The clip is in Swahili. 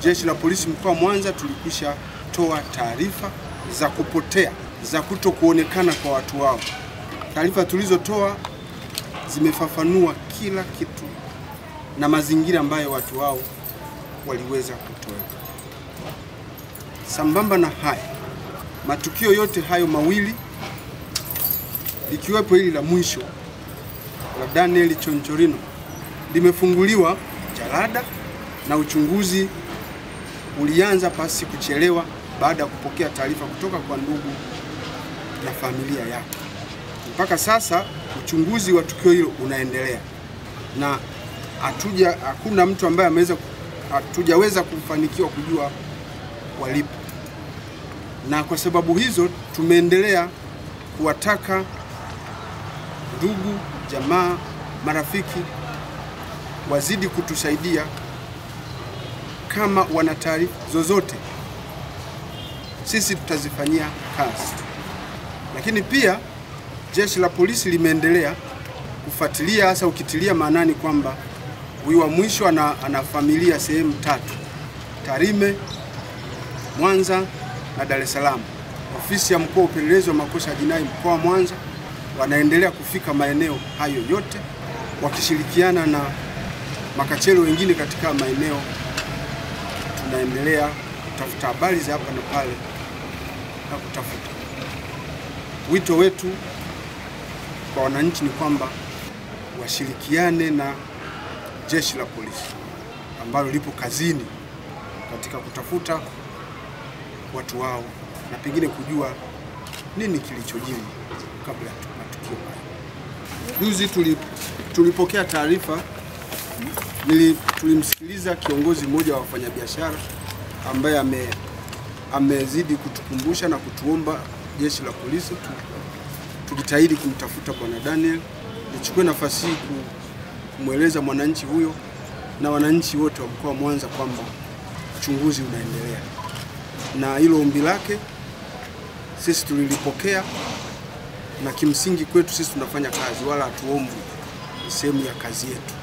Jeshi la Polisi mkoa wa Mwanza tulikwisha toa taarifa za kupotea, za kutokuonekana kwa watu wao. Taarifa tulizotoa zimefafanua kila kitu na mazingira ambayo watu wao waliweza kutoweka. Sambamba na haya, matukio yote hayo mawili likiwepo hili la mwisho la Daniel Chonchorino limefunguliwa jalada na uchunguzi ulianza pasi kuchelewa baada ya kupokea taarifa kutoka kwa ndugu na familia yake. Mpaka sasa uchunguzi wa tukio hilo unaendelea na hakuna mtu ambaye hatujaweza kufanikiwa kujua walipo. Na kwa sababu hizo tumeendelea kuwataka ndugu, jamaa, marafiki wazidi kutusaidia. Kama wana taarifa zozote, sisi tutazifanyia kazi. Lakini pia Jeshi la Polisi limeendelea kufuatilia, hasa ukitilia maanani kwamba huyu wa mwisho ana familia sehemu 3: Tarime, Mwanza na Dar es Salaam. Ofisi ya mkuu wa upelelezi wa makosa ya jinai mkoa wa Mwanza wanaendelea kufika maeneo hayo yote wakishirikiana na makachero wengine katika maeneo. Tunaendelea kutafuta habari za hapa na pale na kutafuta. Wito wetu kwa wananchi ni kwamba washirikiane na Jeshi la Polisi ambalo lipo kazini katika kutafuta watu wao na pengine kujua nini kilichojiri kabla ya matukio haya. Juzi tulipokea taarifa, tulimsikiliza kiongozi mmoja wa wafanyabiashara ambaye amezidi kutukumbusha na kutuomba Jeshi la Polisi tujitahidi kumtafuta Bwana Daniel. Nichukue nafasi hii kumweleza mwananchi huyo na wananchi wote wa mkoa wa Mwanza kwamba uchunguzi unaendelea, na hilo ombi lake sisi tulilipokea, na kimsingi kwetu sisi tunafanya kazi wala hatuombi, ni sehemu ya kazi yetu.